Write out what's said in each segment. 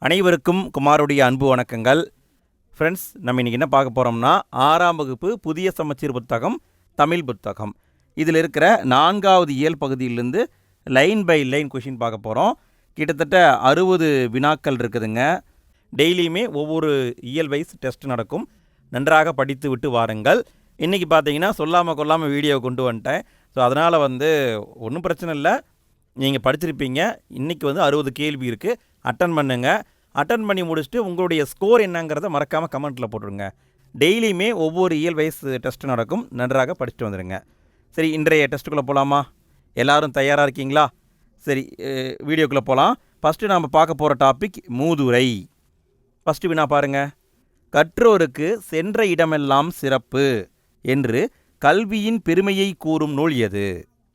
அனைவருக்கும் குமாருடைய அன்பு வணக்கங்கள். ஃப்ரெண்ட்ஸ், நம்ம இன்றைக்கி என்ன பார்க்க போகிறோம்னா 6ஆம் வகுப்பு புதிய சமச்சீர் புத்தகம் தமிழ் புத்தகம். இதில் இருக்கிற 4வது இயல் பகுதியிலிருந்து லைன் பை லைன் கொஷின் பார்க்க போகிறோம். கிட்டத்தட்ட 60 வினாக்கள் இருக்குதுங்க. டெய்லியுமே ஒவ்வொரு இயல் வைஸ் டெஸ்ட் நடக்கும். நன்றாக படித்து விட்டு வாருங்கள். இன்றைக்கி பார்த்தீங்கன்னா சொல்லாமல் கொள்ளாமல் வீடியோ கொண்டு வந்துட்டேன். ஸோ அதனால் ஒன்றும் பிரச்சனை இல்லை, நீங்கள் படிச்சிருப்பீங்க. இன்றைக்கி 60 கேள்வி இருக்குது. அட்டன் பண்ணுங்கள். அட்டன் பண்ணி முடிச்சுட்டு உங்களுடைய ஸ்கோர் என்னங்கிறத மறக்காமல் கமெண்ட்டில் போட்டுருங்க. டெய்லியுமே ஒவ்வொரு இயல் வைஸ் டெஸ்ட் நடக்கும். நன்றாக படிச்சுட்டு வந்துடுங்க. சரி, இன்றைய டெஸ்ட்டுக்குள்ளே போகலாமா? எல்லோரும் தயாராக இருக்கீங்களா? சரி, வீடியோக்குள்ளே போகலாம். ஃபஸ்ட்டு நாம் பார்க்க போகிற டாபிக் மூதுரை. ஃபஸ்ட்டு வினா பாருங்கள். கற்றோருக்கு சென்ற இடமெல்லாம் சிறப்பு என்று கல்வியின் பெருமையை கூறும் நூல் எது?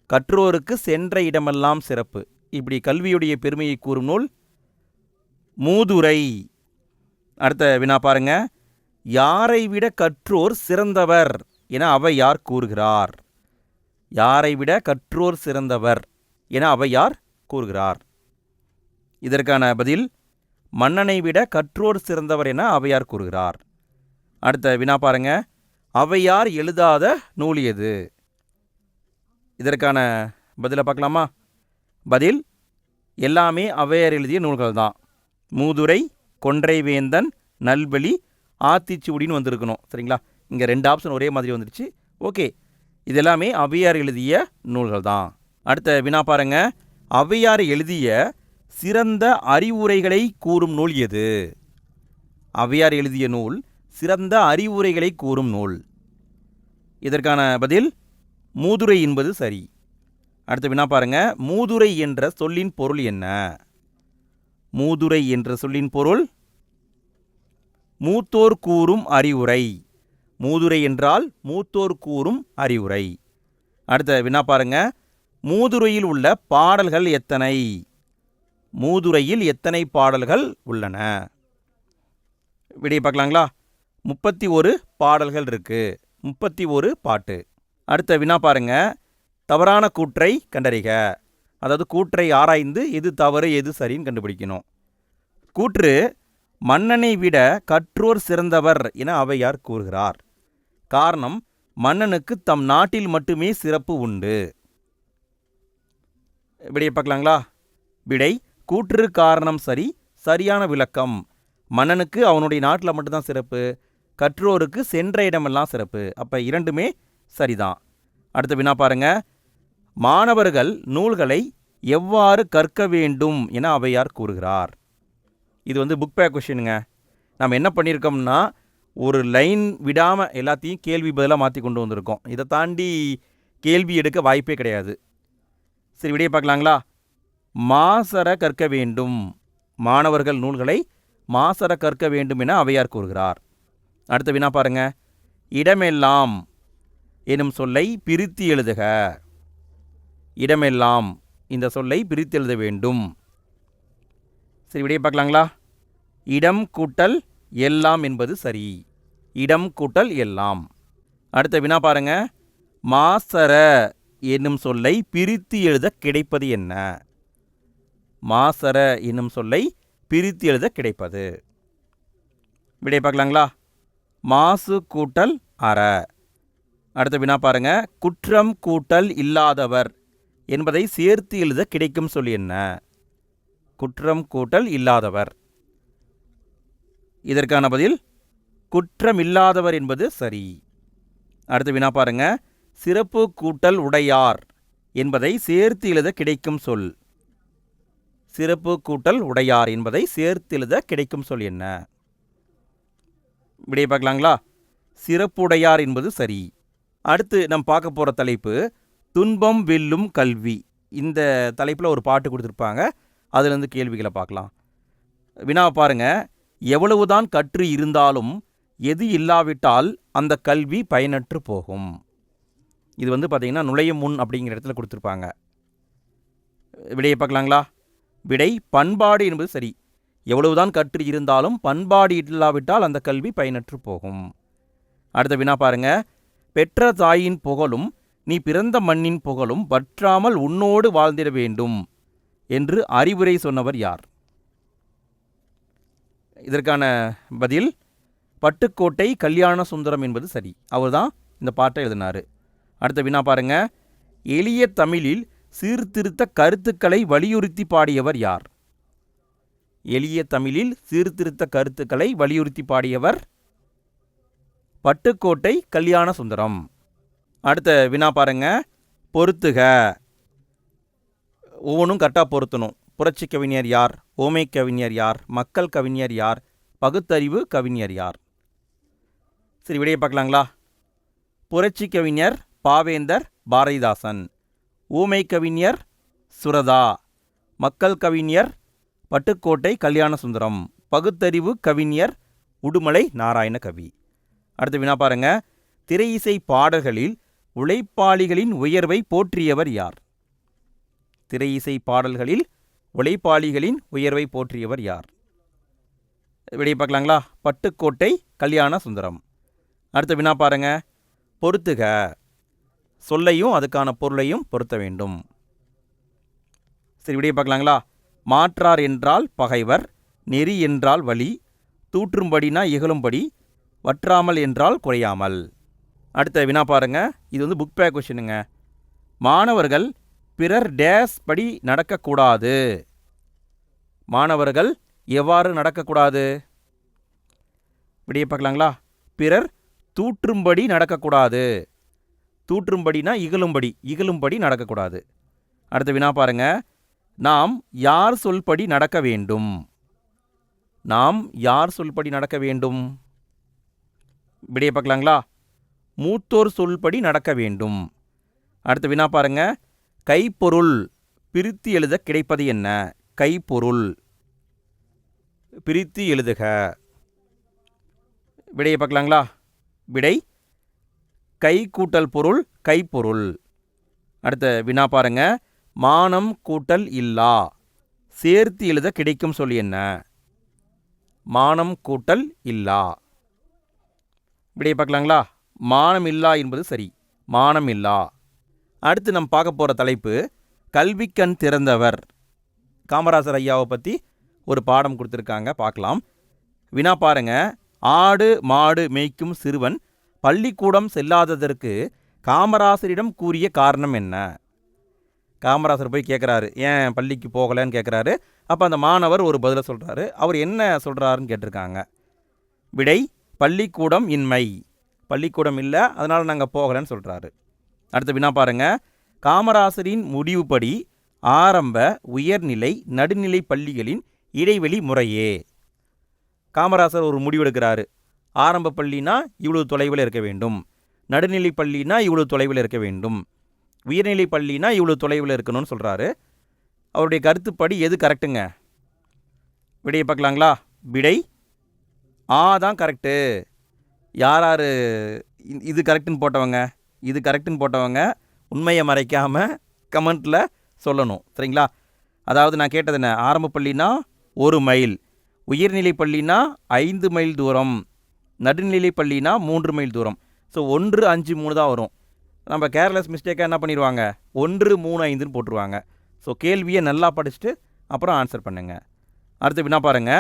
கற்றோருக்கு சென்ற இடமெல்லாம் சிறப்பு, இப்படி கல்வியுடைய பெருமையை கூறும் நூல் மூதுரை. அடுத்த வினா பாருங்க. யாரை விட கற்றோர் சிறந்தவர் என அவையார் கூறுகிறார்? யாரை விட கற்றோர் சிறந்தவர் என அவையார் கூறுகிறார்? இதற்கான பதில் மன்னனை விட கற்றோர் சிறந்தவர் என அவையார் கூறுகிறார். அடுத்த வினா பாருங்க. அவையார் எழுதாத நூல் எது? இதற்கான பதிலை பார்க்கலாமா? பதில் எல்லாமே அவையார் எழுதிய நூல்கள் தான். மூதுரை, கொன்றைவேந்தன், நல்வழி, ஆத்திச்சூடின்னு வந்திருக்கணும். சரிங்களா? இங்கே 2 ஆப்ஷன் ஒரே மாதிரி வந்துருச்சு. ஓகே, இது எல்லாமே அவையார் எழுதிய நூல்கள் தான். அடுத்த வினா பாருங்க. அவையார் எழுதிய சிறந்த அறிவுரைகளை கூறும் நூல் எது? அவையார் எழுதிய நூல் சிறந்த அறிவுரைகளை கூறும் நூல். இதற்கான பதில் மூதுரை என்பது சரி. அடுத்த வினா பாருங்க. மூதுரை என்ற சொல்லின் பொருள் என்ன? மூதுரை என்ற சொல்லின் பொருள் மூத்தோர் கூறும் அறிவுரை. மூதுரை என்றால் மூத்தோர் கூறும் அறிவுரை. அடுத்த வினா பாருங்க. மூதுரையில் உள்ள பாடல்கள் எத்தனை? மூதுரையில் எத்தனை பாடல்கள் உள்ளன? விடையை பார்க்கலாங்களா? 31 பாடல்கள் இருக்கு. 31 பாட்டு. அடுத்த வினா பாருங்க. தவறான கூற்றை கண்டறிக. அதாவது கூற்றை ஆராய்ந்து எது தவறு எது சரின்னு கண்டுபிடிக்கணும். கூற்று மன்னனை விட கற்றோர் சிறந்தவர் என அவையார் கூறுகிறார். காரணம், மன்னனுக்கு தம் நாட்டில் மட்டுமே சிறப்பு உண்டு. விடையை பார்க்கலாங்களா? விடை கூற்று காரணம் சரி, சரியான விளக்கம். மன்னனுக்கு அவனுடைய நாட்டில் மட்டும்தான் சிறப்பு, கற்றோருக்கு சென்ற இடமெல்லாம் சிறப்பு. அப்போ இரண்டுமே சரிதான். அடுத்த வினா பாருங்க. மாணவர்கள் நூல்களை எவ்வாறு கற்க வேண்டும் என அவையார் கூறுகிறார்? இது புக் பேக் கொஷினுங்க. நம்ம என்ன பண்ணியிருக்கோம்னா, ஒரு லைன் விடாமல் எல்லாத்தையும் கேள்வி பதிலாக மாற்றி கொண்டு வந்திருக்கோம். இதை தாண்டி கேள்வி எடுக்க வாய்ப்பே கிடையாது. சரி, விடையை பார்க்கலாங்களா? மாசற கற்க வேண்டும். மாணவர்கள் நூல்களை மாசற கற்க வேண்டும் என அவையார் கூறுகிறார். அடுத்த வினா பாருங்க. இடமெல்லாம் எனும் சொல்லை பிரித்து எழுதுக. இடமெல்லாம் இந்த சொல்லை பிரித்து எழுத வேண்டும். சரி, விடையை பார்க்கலாங்களா? இடம் கூட்டல் எல்லாம் என்பது சரி. இடம் கூட்டல் எல்லாம். அடுத்த வினா பாருங்க. மாசற என்னும் சொல்லை பிரித்து எழுத கிடைப்பது என்ன? மாசற என்னும் சொல்லை பிரித்து எழுத கிடைப்பது. விடையை பார்க்கலாங்களா? மாசு கூட்டல் அற. அடுத்த வினா பாருங்க. குற்றம் கூட்டல் இல்லாதவர் என்பதை சேர்த்து எழுத கிடைக்கும் சொல் என்ன? குற்றம் கூட்டல் இல்லாதவர். இதற்கான பதில் குற்றம் இல்லாதவர் என்பது சரி. அடுத்த வினா பாருங்க. சிறப்பு கூட்டல் உடையார் என்பதை சேர்த்து எழுத கிடைக்கும் சொல். சிறப்பு கூட்டல் உடையார் என்பதை சேர்த்து எழுத கிடைக்கும் சொல் என்ன? விடையை பார்க்கலாங்களா? சிறப்புடையார் என்பது சரி. அடுத்து நம்ம பார்க்க போகிற தலைப்பு துன்பம் வெல்லும் கல்வி. இந்த தலைப்பில் ஒரு பாட்டு கொடுத்துருப்பாங்க. அதுலேருந்து கேள்விகளை பார்க்கலாம். வினா பாருங்க. எவ்வளவுதான் கற்று இருந்தாலும் எது இல்லாவிட்டால் அந்த கல்வி பயனற்று போகும். இது பார்த்தீங்கன்னா நுழையும் முன் அப்படிங்கிற இடத்துல கொடுத்துருப்பாங்க. விடையை பார்க்கலாங்களா? விடை பண்பாடு என்பது சரி. எவ்வளவுதான் கற்று இருந்தாலும் பண்பாடு இல்லாவிட்டால் அந்த கல்வி பயனற்று போகும். அடுத்த வினா பாருங்க. பெற்ற தாயின் புகழும் நீ பிறந்த மண்ணின் புகழும் வற்றாமல் உன்னோடு வாழ்ந்திட வேண்டும் என்று அறிவுரை சொன்னவர் யார்? இதற்கான பதில் பட்டுக்கோட்டை கல்யாண சுந்தரம் என்பது சரி. அவர் தான் இந்த பாட்டை எழுதினார். அடுத்த வினா பாருங்க. எளிய தமிழில் சீர்திருத்த கருத்துக்களை வலியுறுத்தி பாடியவர் யார்? எளிய தமிழில் சீர்திருத்த கருத்துக்களை வலியுறுத்தி பாடியவர் பட்டுக்கோட்டை கல்யாண சுந்தரம். அடுத்த வினா பாருங்க. பொறுத்துக. ஒவ்வொன்றும் கரெக்டாக பொருத்தணும். புரட்சி கவிஞர் யார்? ஓமை கவிஞர் யார்? மக்கள் கவிஞர் யார்? பகுத்தறிவு கவிஞர் யார்? சரி, விடையை பார்க்கலாங்களா? புரட்சி கவிஞர் பாவேந்தர் பாரதிதாசன், ஊமை கவிஞர் சுரதா, மக்கள் கவிஞர் பட்டுக்கோட்டை கல்யாண சுந்தரம், பகுத்தறிவு கவிஞர் உடுமலை நாராயண கவி. அடுத்த வினா பாருங்க. திரை இசை பாடல்களில் உழைப்பாளிகளின் உயர்வை போற்றியவர் யார்? திரை இசை பாடல்களில் உழைப்பாளிகளின் உயர்வை போற்றியவர் யார்? விடையை பார்க்கலாங்களா? பட்டுக்கோட்டை கல்யாண சுந்தரம். அடுத்த வினா பாருங்க. பொறுத்துக. சொல்லையும் அதுக்கான பொருளையும் பொருத்த வேண்டும். சரி, விடையை பார்க்கலாங்களா? மாற்றார் என்றால் பகைவர், நெறி என்றால் வழி, தூற்றும்படினா இகழும்படி, வற்றாமல் என்றால் குறையாமல். அடுத்த வினா பாருங்க. இது புக் பேக் கொஷினுங்க. மாணவர்கள் பிறர் டேஸ் படி நடக்கக்கூடாது. மாணவர்கள் எவ்வாறு நடக்கக்கூடாது? விடையை பார்க்கலாங்களா? பிறர் தூற்றும்படி நடக்கக்கூடாது. தூற்றும்படினா இகழும்படி, இகழும்படி நடக்கக்கூடாது. அடுத்த வினா பாருங்க. நாம் யார் சொல்படி நடக்க வேண்டும்? நாம் யார் சொல்படி நடக்க வேண்டும்? விடையை பார்க்கலாங்களா? மூத்தோர் சொல்படி நடக்க வேண்டும். அடுத்த வினா பாருங்க. கைப்பொருள் பிரித்து எழுத கிடைப்பது என்ன? கைப்பொருள் பிரித்து எழுதுக. விடையை பார்க்கலாங்களா? விடை கை கூட்டல் பொருள் கைப்பொருள். அடுத்த வினா பாருங்க. மானம் கூட்டல் இல்லா சேர்த்து எழுத கிடைக்கும் சொல் என்ன? மானம் கூட்டல் இல்லா. விடையை பார்க்கலாங்களா? மானம் இல்லா என்பது சரி. மானம் இல்லா. அடுத்து நம்ம பார்க்க போகிற தலைப்பு கல்விக்கண் திறந்தவர். காமராசர் ஐயாவை பற்றி ஒரு பாடம் கொடுத்துருக்காங்க, பார்க்கலாம். வினா பாருங்க. ஆடு மாடு மேய்க்கும் சிறுவன் பள்ளிக்கூடம் செல்லாததற்கு காமராசரிடம் கூறிய காரணம் என்ன? காமராசர் போய் கேட்குறாரு, ஏன் பள்ளிக்கு போகலைன்னு கேட்குறாரு. அப்போ அந்த மாணவர் ஒரு பதிலை சொல்கிறாரு. அவர் என்ன சொல்கிறாருன்னு கேட்டிருக்காங்க. விடை பள்ளிக்கூடம் இன்மை. பள்ளிக்கூடம் இல்லை, அதனால் நாங்கள் போகலைன்னு சொல்கிறாரு. அடுத்த வினா பாருங்க. காமராசரின் முடிவுப்படி ஆரம்ப, உயர்நிலை, நடுநிலை பள்ளிகளின் இடைவெளி முறையே. காமராசர் ஒரு முடிவெடுக்கிறாரு. ஆரம்ப பள்ளினா இவ்வளவு தொலைவில் இருக்க வேண்டும், நடுநிலை பள்ளினா இவ்வளவு தொலைவில் இருக்க வேண்டும், உயர்நிலை பள்ளினா இவ்வளவு தொலைவில் இருக்கணும்னு சொல்கிறாரு. அவருடைய கருத்துப்படி எது கரெக்டுங்க? விடையை பார்க்கலாங்களா? விடை ஆ தான் கரெக்டு. யார் யார் இது கரெக்டுன்னு போட்டவங்க? இது கரெக்டுன்னு போட்டவங்க உண்மையை மறைக்காமல் கமெண்ட்டில் சொல்லணும், சரிங்களா? அதாவது நான் கேட்டது என்ன? ஆரம்ப பள்ளினா 1 மைல், உயர்நிலை பள்ளினா 5 மைல் தூரம், நடுநிலை பள்ளினா 3 மைல் தூரம். ஸோ 1, 5, 3 தான் வரும். நம்ம கேர்லெஸ் மிஸ்டேக்காக என்ன பண்ணிடுவாங்க? 1, 3, 5ன்னு போட்டுருவாங்க. ஸோ கேள்வியை நல்லா படிச்சுட்டு அப்புறம் ஆன்சர் பண்ணுங்க. அடுத்து வினா பாருங்க.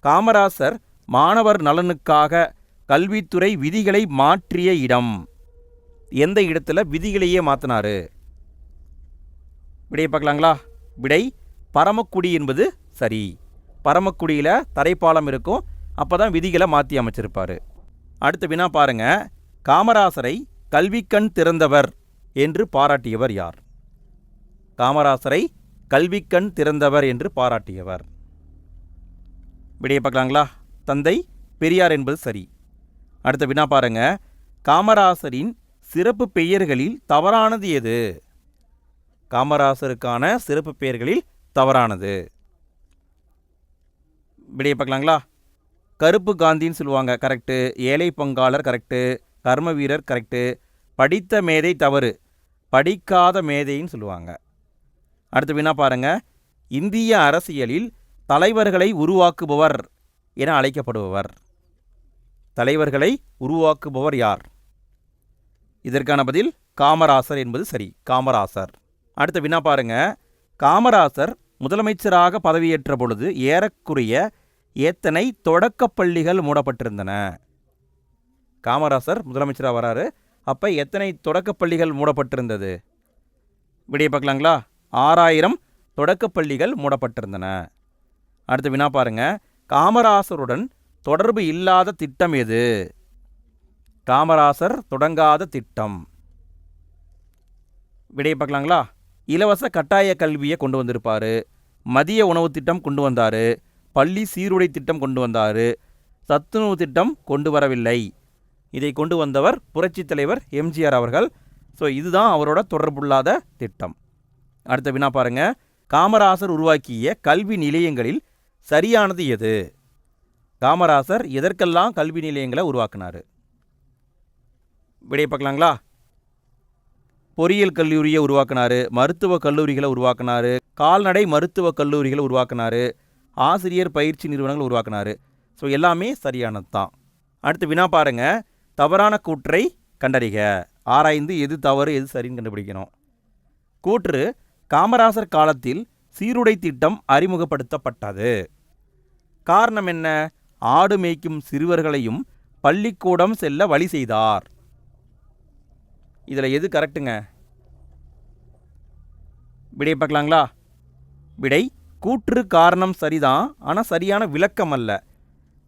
காமராசர் மாணவர் நலனுக்காக கல்வித்துறை விதிகளை மாற்றிய இடம். எந்த இடத்துல விதிகளையே மாற்றினாரு? விடையை பார்க்கலாங்களா? விடை பரமக்குடி என்பது சரி. பரமக்குடியில் தரைப்பாலம் இருக்கும், அப்போ தான் விதிகளை மாற்றி அமைச்சிருப்பார். அடுத்த வினா பாருங்க. காமராசரை கல்விக்கண் திறந்தவர் என்று பாராட்டியவர் யார்? காமராசரை கல்விக்கண் திறந்தவர் என்று பாராட்டியவர். விடையை பார்க்கலாங்களா? தந்தை பெரியார் என்பது சரி. அடுத்த வினா பாருங்க. காமராசரின் சிறப்பு பெயர்களில் தவறானது எது? காமராசருக்கான சிறப்பு பெயர்களில் தவறானது. விடையை பார்க்கலாங்களா? கருப்பு காந்தின்னு சொல்லுவாங்க, கரெக்டு. ஏழை பங்காளர் கரெக்டு. கர்ம வீரர் கரெக்டு. படித்த மேதை தவறு, படிக்காத மேதைன்னு சொல்லுவாங்க. அடுத்த வினா பாருங்க. இந்திய அரசியலில் தலைவர்களை உருவாக்குபவர் என அழைக்கப்படுபவர். தலைவர்களை உருவாக்குபவர் யார்? இதற்கான பதில் காமராசர் என்பது சரி. காமராசர். அடுத்த வினா பாருங்க. காமராசர் முதலமைச்சராக பதவியேற்ற பொழுது ஏறக்குறைய எத்தனை தொடக்கப் பள்ளிகள் மூடப்பட்டிருந்தன? காமராசர் முதலமைச்சராக வராரு, அப்போ எத்தனை தொடக்கப் பள்ளிகள் மூடப்பட்டிருந்தது? விடையை பார்க்கலாங்களா? 6000 தொடக்கப் பள்ளிகள் மூடப்பட்டிருந்தன. அடுத்த வினா பாருங்க, காமராசருடன் தொடர்பு இல்லாத திட்டம் எது? காமராசர் தொடங்காத திட்டம். விடையை பார்க்கலாங்களா? இலவச கட்டாய கல்வியை கொண்டு வந்திருப்பார், மதிய உணவு திட்டம் கொண்டு வந்தார், பள்ளி சீருடை திட்டம் கொண்டு வந்தார், சத்துணவு திட்டம் கொண்டு வரவில்லை. இதை கொண்டு வந்தவர் புரட்சித் தலைவர் எம்ஜிஆர் அவர்கள். ஸோ இதுதான் அவரோட தொடர்புள்ளாத திட்டம். அடுத்த வினா பாருங்க, காமராசர் உருவாக்கிய கல்வி நிலையங்களில் சரியானது எது? காமராசர் எதற்கெல்லாம் கல்வி நிலையங்களை உருவாக்கினார்? விடையை பார்க்கலாங்களா? பொறியியல் கல்லூரியை உருவாக்கினார், மருத்துவக் கல்லூரிகளை உருவாக்கினார், கால்நடை மருத்துவக் கல்லூரிகளை உருவாக்கினார், ஆசிரியர் பயிற்சி நிறுவனங்கள் உருவாக்கினார். ஸோ எல்லாமே சரியானது தான். அடுத்து வினா பாருங்க, தவறான கூற்றை கண்டறிக. ஆராய்ந்து எது தவறு எது சரின்னு கண்டுபிடிக்கணும். கூற்று, காமராசர் காலத்தில் சீருடை திட்டம் அறிமுகப்படுத்தப்பட்டது. காரணம் என்ன? ஆடு மேய்க்கும் சிறுவர்களையும் பள்ளிக்கூடம் செல்ல வழி செய்தார். இதில் எது கரெக்டுங்க? விடை பார்க்கலாங்களா? விடை, கூற்று காரணம் சரிதான், ஆனால் சரியான விளக்கம் அல்ல.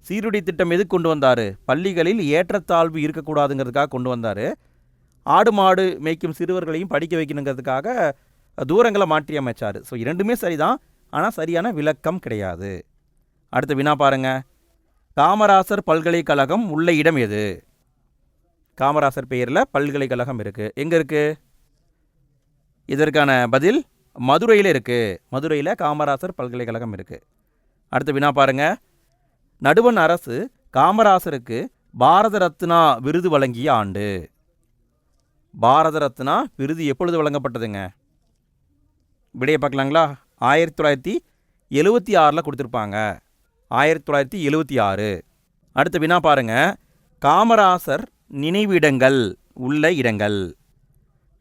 சீருடை திட்டம் எது கொண்டு வந்தார்? பள்ளிகளில் ஏற்றத்தாழ்வு இருக்கக்கூடாதுங்கிறதுக்காக கொண்டு வந்தார். ஆடு மாடு மேய்க்கும் சிறுவர்களையும் படிக்க வைக்கணுங்கிறதுக்காக தூரங்களை மாற்றி அமைச்சார். ஸோ இரண்டுமே சரிதான், ஆனால் சரியான விளக்கம் கிடையாது. அடுத்த வினா பாருங்க, காமராசர் பல்கலைக்கழகம் உள்ள இடம் எது? காமராசர் பெயரில் பல்கலைக்கழகம் இருக்குது. எங்கே இருக்குது? இதற்கான பதில் மதுரையில் இருக்குது. மதுரையில் காமராசர் பல்கலைக்கழகம் இருக்குது. அடுத்த வினா பாருங்க, நடுவண் அரசு காமராசருக்கு பாரத ரத்னா விருது வழங்கிய ஆண்டு. பாரத ரத்னா விருது எப்பொழுது வழங்கப்பட்டதுங்க? விடையை பார்க்கலாங்களா? 1976 கொடுத்துருப்பாங்க. 1976. அடுத்த வினா பாருங்க, காமராசர் நினைவிடங்கள் உள்ள இடங்கள்.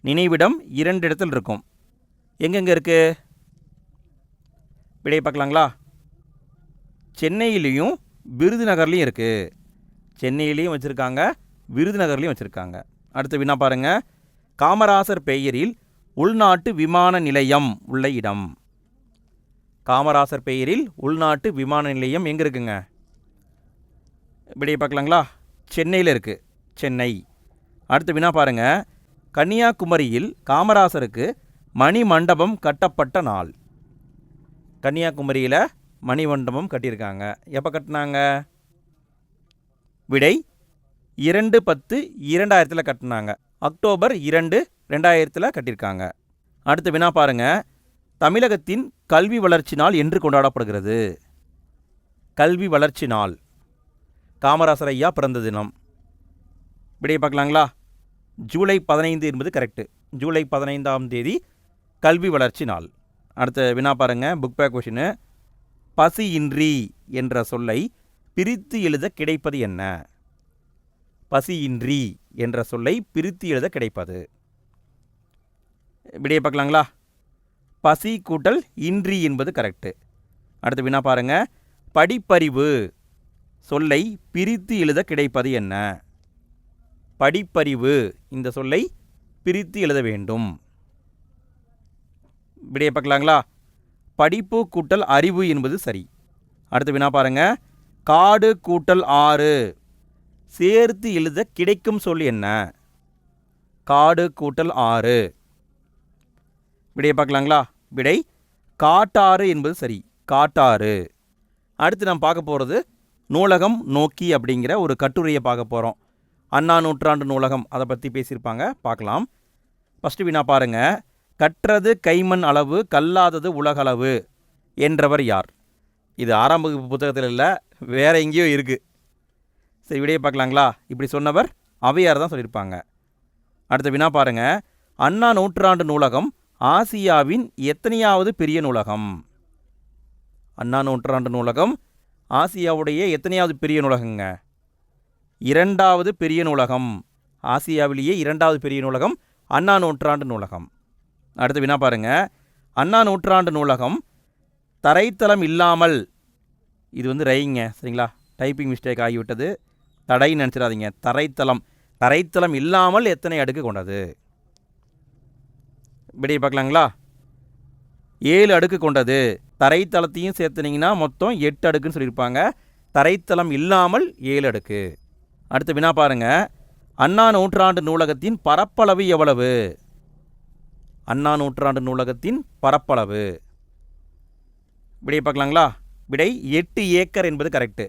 நினைவிடம் 2 இடத்தில் இருக்கும். எங்கெங்கே இருக்கு? விடையை பார்க்கலாங்களா? சென்னையிலையும் விருதுநகர்லையும் இருக்குது. சென்னையிலையும் வச்சுருக்காங்க, விருதுநகர்லையும் வச்சுருக்காங்க. அடுத்த வினா பாருங்க, காமராசர் பெயரில் உள்நாட்டு விமான நிலையம் உள்ள இடம். காமராசர் பெயரில் உள்நாட்டு விமான நிலையம் எங்கே இருக்குங்க? விடையை பார்க்கலாங்களா? சென்னையில் இருக்குது. சென்னை. அடுத்த வினா பாருங்க, கன்னியாகுமரியில் காமராசருக்கு மணி மண்டபம் கட்டப்பட்ட நாள். கன்னியாகுமரியில் மணி மண்டபம் கட்டியிருக்காங்க. எப்போ கட்டினாங்க? விடை, 2/10/2000 கட்டினாங்க. அக்டோபர் 2, 2000 கட்டியிருக்காங்க. அடுத்த வினா பாருங்க, தமிழகத்தின் கல்வி வளர்ச்சி நாள் என்று கொண்டாடப்படுகிறது? கல்வி வளர்ச்சி நாள் காமராசர் ஐயா பிறந்த தினம். விடையை பார்க்கலாங்களா? ஜூலை 15 என்பது கரெக்டு. ஜூலை 15ஆம் தேதி கல்வி வளர்ச்சி நாள். அடுத்த வினா பாருங்க, புக் பேக் கொஷினு. பசியின்றி என்ற சொல்லை பிரித்து எழுத கிடைப்பது என்ன? பசியின்றி என்ற சொல்லை பிரித்து எழுத கிடைப்பது. விடையை பார்க்கலாங்களா? பசி கூட்டல் இன்றி என்பது கரெக்டு. அடுத்த வினா பாருங்க, படிப்பறிவு சொல்லை பிரித்து எழுத கிடைப்பது என்ன? படிப்பறிவு இந்த சொல்லை பிரித்து எழுத வேண்டும். விடையை பார்க்கலாங்களா? படிப்பு கூட்டல் அறிவு என்பது சரி. அடுத்த வினா பாருங்க, காடு கூட்டல் ஆறு சேர்த்து எழுத கிடைக்கும் சொல் என்ன? காடு கூட்டல் ஆறு. விடையை பார்க்கலாங்களா? விடை, காட்டாறு என்பது சரி. காட்டாறு. அடுத்து நாம் பார்க்க போகிறது நூலகம் நோக்கி அப்படிங்கிற ஒரு கட்டுரையை பார்க்க போகிறோம். அண்ணா நூற்றாண்டு நூலகம் அதை பற்றி பேசியிருப்பாங்க, பார்க்கலாம். ஃபஸ்ட்டு வினா பாருங்க, கற்றது கைமண் அளவு கல்லாதது உலகளவு என்றவர் யார்? இது 6ஆம் வகுப்பு புத்தகத்தில் இல்லை, வேறு எங்கேயோ இருக்குது. சரி, விடையை பார்க்கலாங்களா? இப்படி சொன்னவர் அவையார் தான் சொல்லியிருப்பாங்க. அடுத்த வினா பாருங்க, அண்ணா நூற்றாண்டு நூலகம் ஆசியாவின் எத்தனையாவது பெரிய நூலகம்? அண்ணா நூற்றாண்டு நூலகம் ஆசியாவுடைய எத்தனையாவது பெரிய நூலகங்க? 2வது பெரிய நூலகம். ஆசியாவிலேயே 2வது பெரிய நூலகம் அண்ணா நூற்றாண்டு நூலகம். அடுத்த வினா பாருங்க, அண்ணா நூற்றாண்டு நூலகம் தரைத்தளம் இல்லாமல் இது வந்து ரைங்க சரிங்களா, டைப்பிங் மிஸ்டேக் ஆகிவிட்டது. தடைன்னு நினச்சிடாதீங்க. தரைத்தளம். தரைத்தளம் இல்லாமல் எத்தனை அடுக்கு கொண்டது? விடையை பார்க்கலாங்களா? 7 அடுக்கு கொண்டது. தரைத்தளத்தையும் சேர்த்துனீங்கன்னா மொத்தம் 8 அடுக்குன்னு சொல்லியிருப்பாங்க. தரைத்தளம் இல்லாமல் 7 அடுக்கு. அடுத்த வினா பாருங்க. அண்ணா நூற்றாண்டு நூலகத்தின் பரப்பளவு எவ்வளவு? அண்ணா நூற்றாண்டு நூலகத்தின் பரப்பளவு. விடையை பார்க்கலாங்களா? விடை 8 ஏக்கர் என்பது கரெக்டு.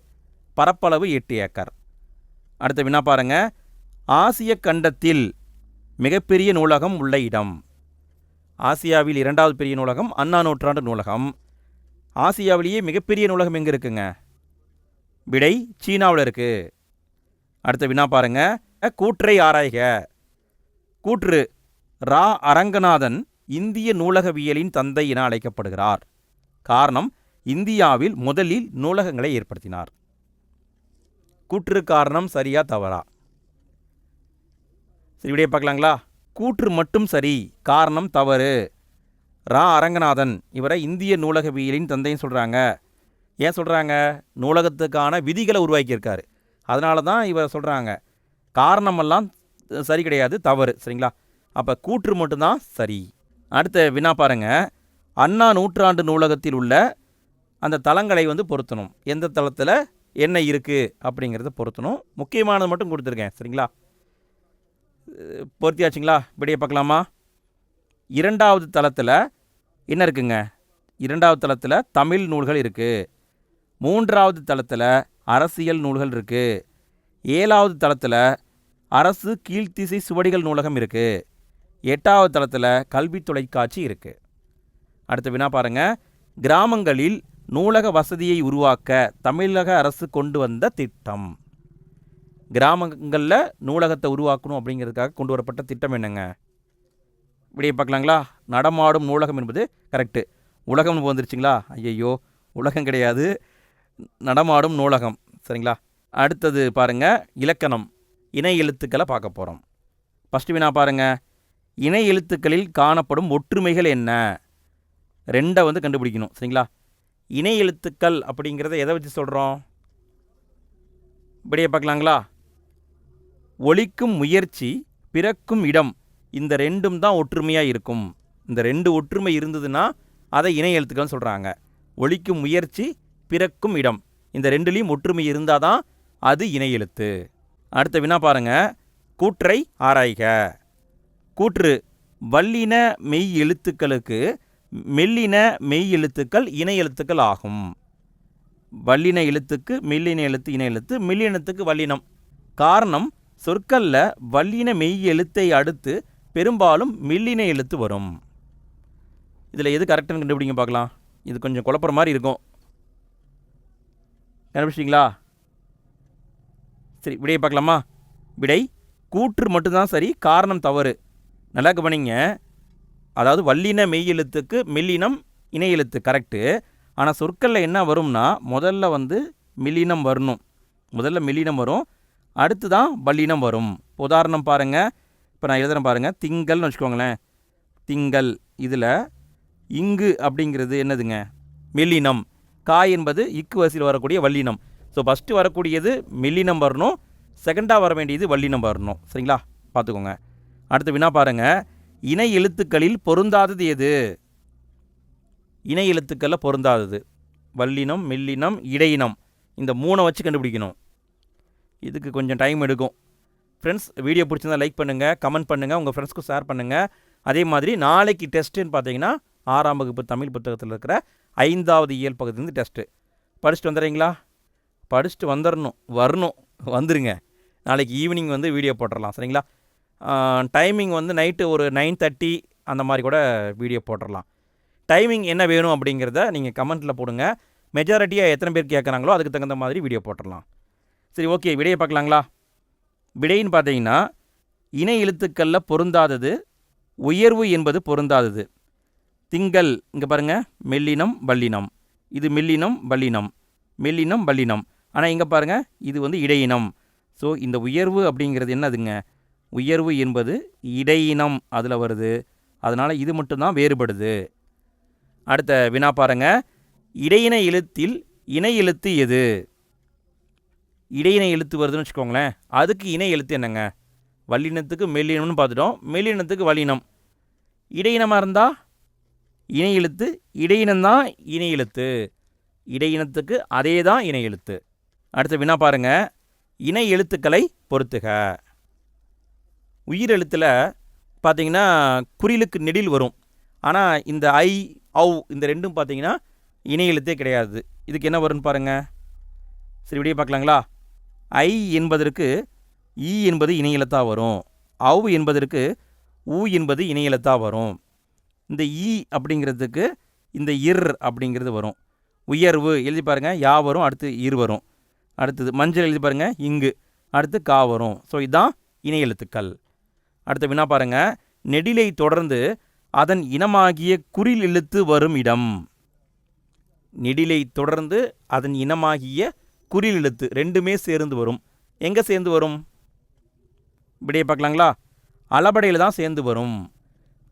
பரப்பளவு 8 ஏக்கர். அடுத்த வினா பாருங்க. ஆசிய கண்டத்தில் மிகப்பெரிய நூலகம் உள்ள இடம். ஆசியாவில் 2வது பெரிய நூலகம் அண்ணா நூற்றாண்டு நூலகம். ஆசியாவிலேயே மிகப்பெரிய நூலகம் எங்கே இருக்குங்க? விடை சீனாவில் இருக்கு. அடுத்த வினா பாருங்க. கூற்றை ஆராய்க. கூற்று: ரா அரங்கநாதன் இந்திய நூலகவியலின் தந்தை என அழைக்கப்படுகிறார். காரணம்: இந்தியாவில் முதலில் நூலகங்களை ஏற்படுத்தினார். கூற்று காரணம் சரியா தவறா? சரி, விடையை பார்க்கலாங்களா? கூற்று மட்டும் சரி, காரணம் தவறு. ரா அரங்கநாதன் இவரை இந்திய நூலகவியலின் தந்தைன்னு சொல்கிறாங்க. ஏன் சொல்கிறாங்க? நூலகத்துக்கான விதிகளை உருவாக்கியிருக்காரு. அதனால தான் இவர் சொல்கிறாங்க. காரணமெல்லாம் சரி கிடையாது, தவறு. சரிங்களா? அப்போ கூற்று மட்டும்தான் சரி. அடுத்த வினா பாருங்க. அண்ணா நூற்றாண்டு நூலகத்தில் உள்ள அந்த தளங்களை வந்து பொருத்தணும். எந்த தளத்தில் என்ன இருக்குது அப்படிங்கிறத பொருத்தணும். முக்கியமானது மட்டும் கொடுத்துருக்கேன். சரிங்களா? பொருத்தியாச்சுங்களா? விடையை பார்க்கலாமா? 2வது தளத்தில் என்ன இருக்குங்க? 2வது தளத்தில் தமிழ் நூல்கள் இருக்குது. 3வது தளத்தில் அரசியல் நூல்கள் இருக்குது. 7வது தளத்தில் அரசு கீழ்த்திசை சுவடிகள் நூலகம் இருக்குது. 8வது தளத்தில் கல்வி தொலைக்காட்சி இருக்குது. அடுத்த வினா பாருங்க. கிராமங்களில் நூலக வசதியை உருவாக்க தமிழக அரசு கொண்டு வந்த திட்டம். கிராமங்களில் நூலகத்தை உருவாக்கணும் அப்படிங்கிறதுக்காக கொண்டு வரப்பட்ட திட்டம் என்னங்க? விடையை பார்க்கலாங்களா? நடமாடும் நூலகம் என்பது கரெக்டு. உலகம் வந்துருச்சுங்களா? ஐயையோ, உலகம் கிடையாது, நடமாடும் நூலகம். சரிங்களா? அடுத்தது பாருங்க. இலக்கணம். இணை எழுத்துக்களை பார்க்க போகிறோம். ஃபஸ்ட்டு வினா பாருங்க. இணை எழுத்துக்களில் காணப்படும் ஒற்றுமைகள் என்ன? 2 வந்து கண்டுபிடிக்கணும். சரிங்களா? இணை எழுத்துக்கள் அப்படிங்கிறத எதை வச்சு சொல்கிறோம்? விடையை பார்க்கலாங்களா? ஒலிக்கும் முயற்சி, பிறக்கும் இடம், இந்த 2ம் தான் ஒற்றுமையாக இருக்கும். இந்த 2 ஒற்றுமை இருந்ததுன்னா அதை இணை எழுத்துக்கள்னு சொல்கிறாங்க. ஒலிக்கும் முயற்சி, பிறக்கும் இடம், இந்த 2லையும் ஒற்றுமை இருந்தால் தான் அது இணை எழுத்து. அடுத்த வினா பாருங்க. கூற்றை ஆராய்க. கூற்று: வல்லின மெய் எழுத்துக்களுக்கு மெல்லின மெய் எழுத்துக்கள் இணை எழுத்துக்கள் ஆகும். வல்லின எழுத்துக்கு மெல்லின எழுத்து இணை எழுத்து, மெல்லினத்துக்கு வல்லினம். காரணம்: சொற்களில் வல்லின மெய் எழுத்தை அடுத்து பெரும்பாலும் மெல்லின எழுத்து வரும். இதில் எது கரெக்டுன்னு கண்டுபிடிங்க பார்க்கலாம். இது கொஞ்சம் குழப்பற மாதிரி இருக்கும். கண்டுபிடிச்சிங்களா? சரி, விடையை பார்க்கலாமா? விடை கூற்று மட்டும்தான் சரி, காரணம் தவறு. நல்லா கவனிங்க. அதாவது வல்லின மெய் எழுத்துக்கு மெல்லினம் இணை எழுத்து கரெக்டு. ஆனால் சொற்களில் என்ன வரும்னா முதல்ல வந்து மெல்லினம் வரணும். முதல்ல மெல்லினம் வரும், அடுத்து தான் வல்லினம் வரும். உதாரணம் பாருங்கள். இப்போ நான் எழுதுகிறேன் பாருங்கள். திங்கள்னு வச்சுக்கோங்களேன். திங்கள். இதில் இங்கு அப்படிங்கிறது என்னதுங்க? மெல்லினம். காய் என்பது இக்கு வரிசையில் வரக்கூடிய வல்லினம். ஸோ ஃபஸ்ட்டு வரக்கூடியது மெல்லினம் வரணும், செகண்டாக வர வேண்டியது வல்லினம் வரணும். சரிங்களா? பார்த்துக்கோங்க. அடுத்த வினா பாருங்கள். இணை எழுத்துக்களில் பொருந்தாதது எது? இணை எழுத்துக்களில் பொருந்தாதது வல்லினம், மெல்லினம், இடையினம், இந்த 3 வச்சு கண்டுபிடிக்கணும். இதுக்கு கொஞ்சம் டைம் எடுக்கும். ஃப்ரெண்ட்ஸ், வீடியோ பிடிச்சிருந்தா லைக் பண்ணுங்கள், கமெண்ட் பண்ணுங்கள், உங்கள் ஃப்ரெண்ட்ஸ்க்கும் ஷேர் பண்ணுங்கள். அதே மாதிரி நாளைக்கு டெஸ்ட்டுன்னு பார்த்தீங்கன்னா 6ஆம் வகுப்பு தமிழ் புத்தகத்தில் இருக்கிற 5வது இயல் பகுதியிலேருந்து டெஸ்ட்டு. படிச்சுட்டு வந்துடுறீங்களா? படிச்சுட்டு வரணும், வந்துருங்க. நாளைக்கு ஈவினிங் வந்து வீடியோ போட்டுடலாம். சரிங்களா? டைமிங் வந்து நைட்டு ஒரு 9:30 அந்த மாதிரி கூட வீடியோ போட்டுடலாம். டைமிங் என்ன வேணும் அப்படிங்கிறத நீங்கள் கமெண்ட்டில் போடுங்க. மெஜாரிட்டியாக எத்தனை பேர் கேட்குறாங்களோ அதுக்கு தகுந்த மாதிரி வீடியோ போட்டுடலாம். சரி, ஓகே. விடையை பார்க்கலாங்களா? விடைன்னு பார்த்தீங்கன்னா இணை எழுத்துக்களில் பொருந்தாதது உயர்வு என்பது பொருந்தாதது. திங்கள் இங்கே பாருங்கள், மெல்லினம் வல்லினம். இது மெல்லினம் வல்லினம், மெல்லினம் வல்லினம். ஆனால் இங்கே பாருங்கள், இது வந்து இடையினம். ஸோ இந்த உயர்வு அப்படிங்கிறது என்னதுங்க? உயர்வு என்பது இடையினம் அதில் வருது. அதனால் இது மட்டும்தான் வேறுபடுது. அடுத்த வினா பாருங்க. இடையின எழுத்தில் இணை எழுத்து எது? இடையினை எழுத்து வருதுன்னு வச்சுக்கோங்களேன், அதுக்கு இணை எழுத்து என்னங்க? வல்லினத்துக்கு மெல்லினம்னு பார்த்துட்டோம், மெல்லினத்துக்கு வல்லினம். இடையினமாக இருந்தால் இணை எழுத்து, இடையினம்தான் இணை எழுத்து. இடையினத்துக்கு அதே தான் இணை எழுத்து. அடுத்த வினா பாருங்க, இணை எழுத்துக்களை பொறுத்துக. உயிரெழுத்தில் பார்த்தீங்கன்னா குறிலுக்கு நெடில் வரும். ஆனால் இந்த ஐ, ஔ இந்த ரெண்டும் பார்த்தீங்கன்னா இணை எழுத்தே கிடையாது. இதுக்கு என்ன வரும்னு பாருங்கள். சரி, விடிய பார்க்கலாங்களா? ஐ என்பதற்கு ஈ என்பது இணை எழுத்தாக வரும். ஔ என்பதற்கு ஊ என்பது இணை எழுத்தாக வரும். இந்த ஈ அப்படிங்கிறதுக்கு இந்த இர் அப்படிங்கிறது வரும். உயர்வு எழுதி பாருங்கள், யா வரும், அடுத்து இர் வரும். அடுத்தது மஞ்சள் எழுதி பாருங்கள், இங்கு, அடுத்து கா வரும். ஸோ இதுதான் இணை எழுத்துக்கள். அடுத்த வினா பாருங்கள், நெடிலை தொடர்ந்து அதன் இனமாகிய குறில் எழுத்து வரும் இடம். நெடிலை தொடர்ந்து அதன் இனமாகிய குறில் எழுத்து ரெண்டுமே சேர்ந்து வரும். எங்கே சேர்ந்து வரும்? இப்படியே பார்க்கலாங்களா? அளபடையில் தான் சேர்ந்து வரும்.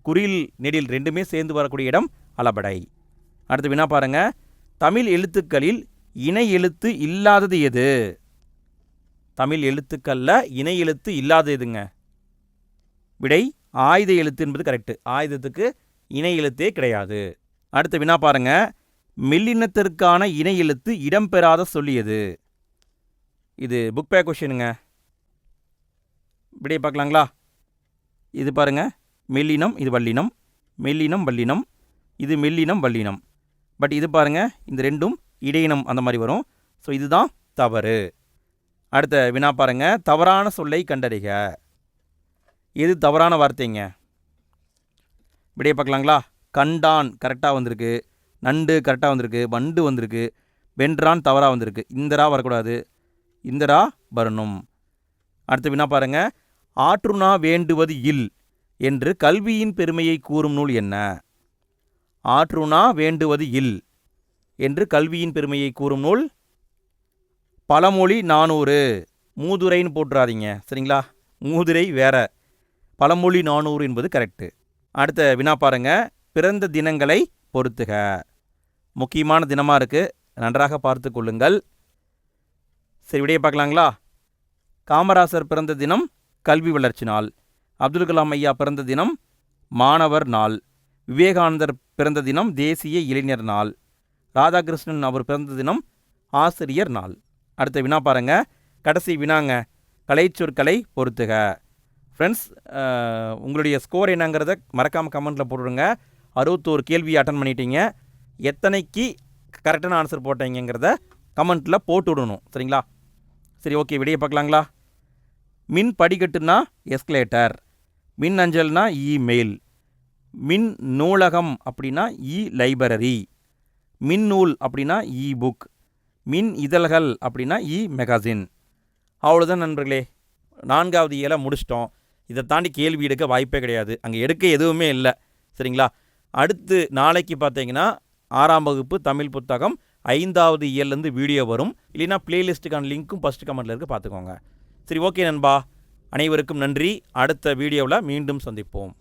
குறில் நெடில் ரெண்டுமே சேர்ந்து வரக்கூடிய இடம் அளபடை. அடுத்து வினா பாருங்க, தமிழ் எழுத்துக்களில் இணை எழுத்து இல்லாதது எது? தமிழ் எழுத்துக்களில் இணை எழுத்து இல்லாதது எதுங்க? விடை ஆயுத எழுத்து என்பது கரெக்டு. ஆயுதத்துக்கு இணை எழுத்தே கிடையாது. அடுத்த வினா பாருங்க, மெல்லினத்திற்கான இணை எழுத்து இடம்பெறாத சொல்லியது. இது புக் பேக் கொஷினுங்க. விடையை பார்க்கலாங்களா? இது பாருங்க, மெல்லினம் இது வல்லினம், மெல்லினம் வல்லினம், இது மெல்லினம் வல்லினம். பட் இது பாருங்க, இந்த ரெண்டும் இடையினம் அந்த மாதிரி வரும். ஸோ இதுதான் தவறு. அடுத்த வினா பாருங்க, தவறான சொல்லை கண்டறிக. எது தவறான வார்த்தைங்க? விடையை பார்க்கலாங்களா? கண்டான் கரெக்டாக வந்திருக்கு, நண்டு கரெக்டாக வந்திருக்கு, வண்டு வந்திருக்கு, வென்றான் தவறாக வந்திருக்கு. இந்தரா வரக்கூடாது, இந்தரா வரணும். அடுத்த வினா பாருங்க, ஆற்றுணா வேண்டுவது இல் என்று கல்வியின் பெருமையை கூறும் நூல் என்ன? ஆற்றுணா வேண்டுவது இல் என்று கல்வியின் பெருமையை கூறும் நூல் பழமொழி 400. மூதுரைன்னு போட்டுறாதீங்க, சரிங்களா? மூதுரை வேற, பழமொழி 400 என்பது கரெக்டு. அடுத்த வினா பாருங்க, பிறந்த தினங்களை பொறுத்துக. முக்கியமான தினமாக இருக்குது, நன்றாக பார்த்து கொள்ளுங்கள். சரி, விடையை பார்க்கலாங்களா? காமராசர் பிறந்த தினம் கல்வி வளர்ச்சி நாள். அப்துல் கலாம் ஐயா பிறந்த தினம் மாணவர் நாள். விவேகானந்தர் பிறந்த தினம் தேசிய இளைஞர் நாள். ராதாகிருஷ்ணன் அவர் பிறந்த தினம் ஆசிரியர் நாள். அடுத்த வினா பாருங்க, கடைசி வினாங்க, கலைச்சொற்களை பொறுத்துக. ஃப்ரெண்ட்ஸ், உங்களுடைய ஸ்கோர் என்னங்கிறத மறக்காமல் கமெண்ட்டில் போட்டுவிடுங்க. 61 கேள்வி அட்டன் பண்ணிட்டீங்க. எத்தனைக்கு கரெக்டான ஆன்சர் போட்டீங்கிறத கமெண்ட்டில் போட்டு விடணும், சரிங்களா? சரி, ஓகே, விடையை பார்க்கலாங்களா? மின் படிக்கட்டுனா எஸ்கலேட்டர், மின் அஞ்சல்னா இமெயில், மின் நூலகம் அப்படின்னா லைப்ரரி, மின் நூல் அப்படின்னா புக், மின் இதழ்கள் அப்படின்னா மேகசின். அவ்வளோதான் நண்பர்களே, 4வது இயலை முடிச்சிட்டோம். இதை தாண்டி கேள்வி எடுக்க வாய்ப்பே கிடையாது, அங்கே எடுக்க எதுவுமே இல்லை, சரிங்களா? அடுத்து நாளைக்கு பார்த்தீங்கன்னா 6ஆம் வகுப்பு தமிழ் புத்தகம் 5வது இயல்லேருந்து வீடியோ வரும். இல்லைன்னா பிளேலிஸ்ட்டுக்கான லிங்க்கும் ஃபஸ்ட்டு கமெண்ட்டில் இருக்குது, பார்த்துக்கோங்க. சரி, ஓகே நண்பா, அனைவருக்கும் நன்றி. அடுத்த வீடியோவில் மீண்டும் சந்திப்போம்.